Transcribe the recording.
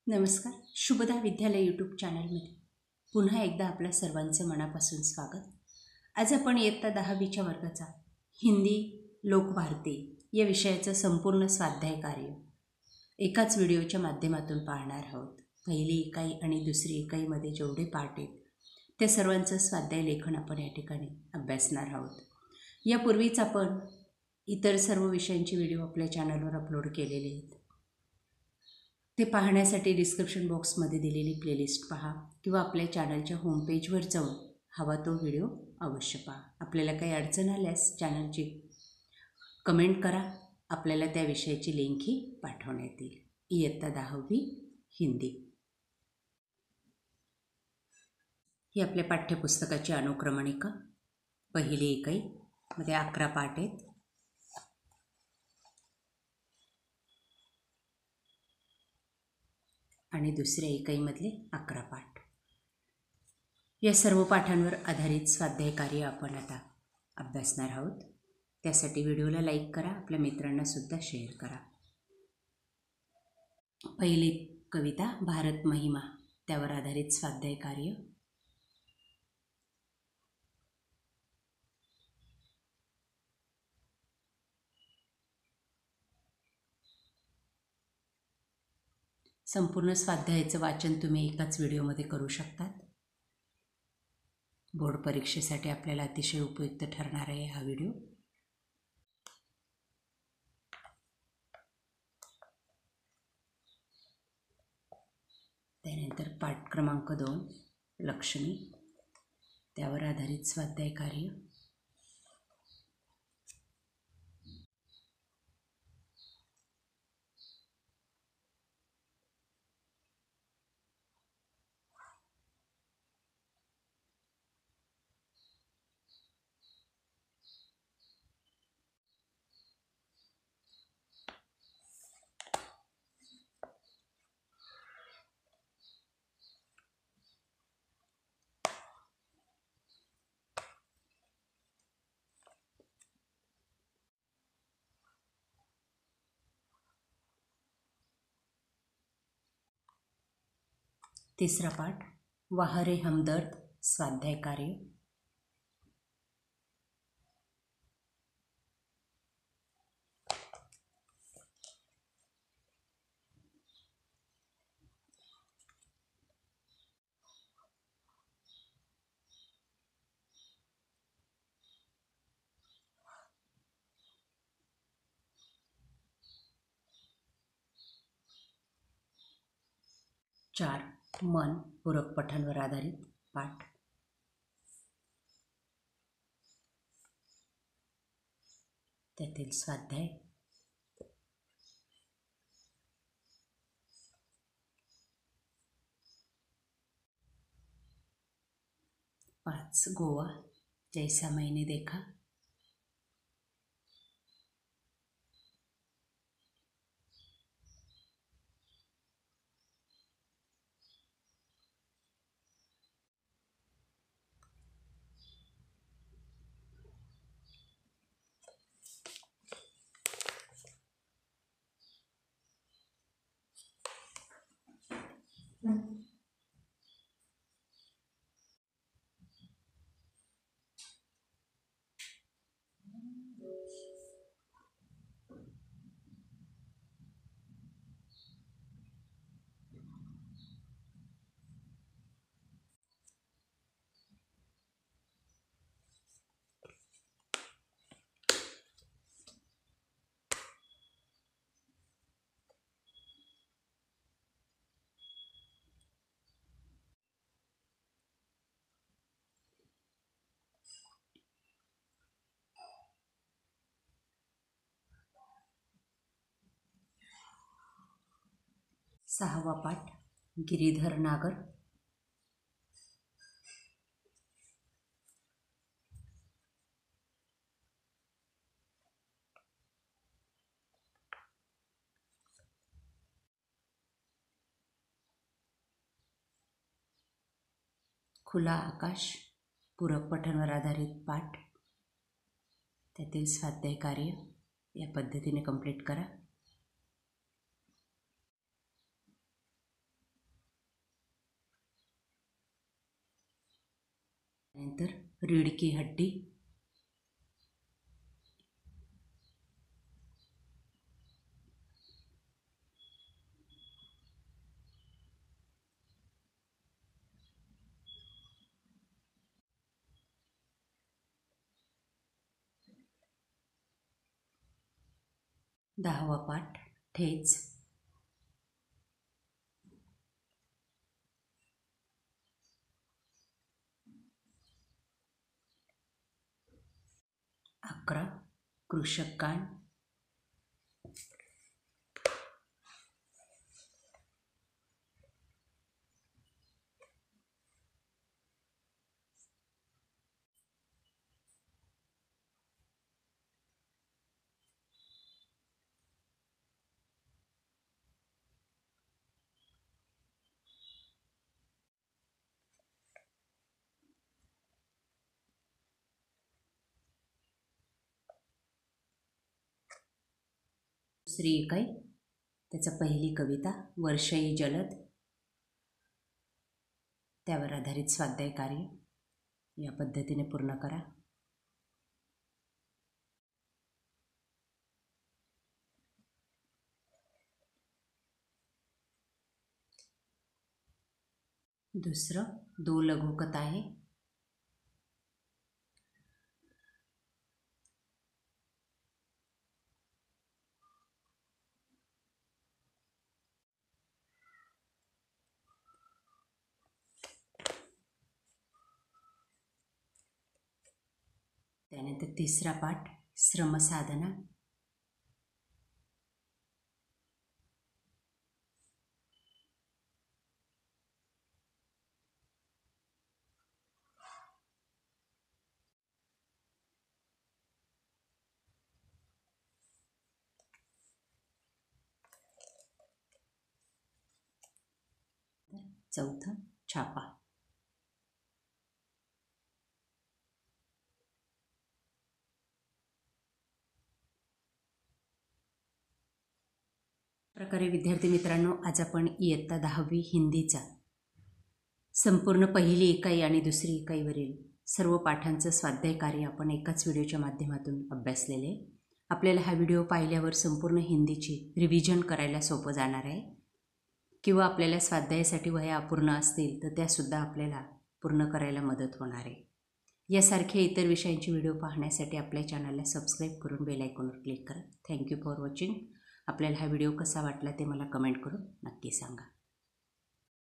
नमस्कार. शुभदा विद्यालय यूट्यूब चॅनलमध्ये पुन्हा एकदा आपल्या सर्वांचे मनापासून स्वागत. आज आपण इयत्ता 10वीच्या वर्गाचा हिंदी लोकभारती या विषयाचं संपूर्ण स्वाध्याय कार्य एकाच व्हिडिओच्या माध्यमातून पाहणार आहोत. पहिली इकाई आणि दुसरी इकाईमध्ये जेवढे पाठ आहेत त्या सर्वांचं स्वाध्याय लेखन आपण या ठिकाणी अभ्यासणार आहोत. यापूर्वीच आपण इतर सर्व विषयांची व्हिडिओ आपल्या चॅनलवर अपलोड केलेले आहेत. ते पाहण्यासाठी डिस्क्रिप्शन बॉक्समध्ये दिलेली प्लेलिस्ट पहा किंवा आपल्या चॅनलच्या होमपेजवर जाऊन हवा तो व्हिडिओ अवश्य पहा. आपल्याला काही अडचण आल्यास चॅनलची कमेंट करा, आपल्याला त्या विषयाची लिंकही पाठवण्यात येईल. इयत्ता 10वी हिंदी ही आपल्या पाठ्यपुस्तकाची अनुक्रमणिका. पहिली इकाईमध्ये 11 पाठ आहेत आणि दुसऱ्या इकाईमधले 11 पाठ. या सर्व पाठांवर आधारित स्वाध्याय कार्य आपण आता अभ्यासणार आहोत. त्यासाठी व्हिडिओला लाईक करा, आपल्या मित्रांना सुद्धा शेअर करा. पहिली कविता भारत महिमा, त्यावर आधारित स्वाध्याय कार्य. संपूर्ण स्वाध्यायाचं वाचन तुम्ही एकाच व्हिडिओमध्ये करू शकतात. बोर्ड परीक्षेसाठी आपल्याला अतिशय उपयुक्त ठरणार आहे हा व्हिडिओ. त्यानंतर पाठ क्रमांक 2 लक्ष्मी, त्यावर आधारित स्वाध्याय कार्य. तिसरा पाठ वाह रे हमदर्द, स्वाध्याय कार्य. चार मन पूरक पठांवर आधारित पाठ. त्यातील स्वाध्याय. 5 गोवा, जैसा मैंने देखा. 6वा पाठ गिरीधर नागर. खुला आकाश, पूरक पठांवर आधारित पाठ. त्यातील स्वाध्याय कार्य या पद्धतीने कंप्लीट करा. त्यानंतर रीढ़ की हड्डी, दहावा पाठ ठेच, अकरा कृषक कान, दुसरी इकाई त्याचा पहिली कविता वर्षई जलद, त्यावर आधारित स्वाध्याय कार्य या पद्धतीने पूर्ण करा. दुसरं दो लघुकथा आहे. त्यानंतर तिसरा पाठ श्रमसाधना, चौथं छापा. प्रकारे विद्यार्थी मित्रांनो, आज आपण इयत्ता 10वी हिंदीचा संपूर्ण पहिली इकाई आणि दुसरी इकाईवरील सर्व पाठांचं स्वाध्याय कार्य आपण एकाच व्हिडिओच्या माध्यमातून अभ्यासलेले. आपल्याला हा व्हिडिओ पाहिल्यावर संपूर्ण हिंदीची रिव्हिजन करायला सोपं जाणार आहे, किंवा आपल्याला स्वाध्यायासाठी वह्या अपूर्ण असतील तर त्यासुद्धा आपल्याला पूर्ण करायला मदत होणार आहे. यासारख्या इतर विषयांची व्हिडिओ पाहण्यासाठी आपल्या चॅनलला सबस्क्राईब करून बेल आयकॉनवर क्लिक करा. Thank you for watching. आपल्याला हा व्हिडिओ कसा वाटला ते मला कमेंट करून नक्की सांगा.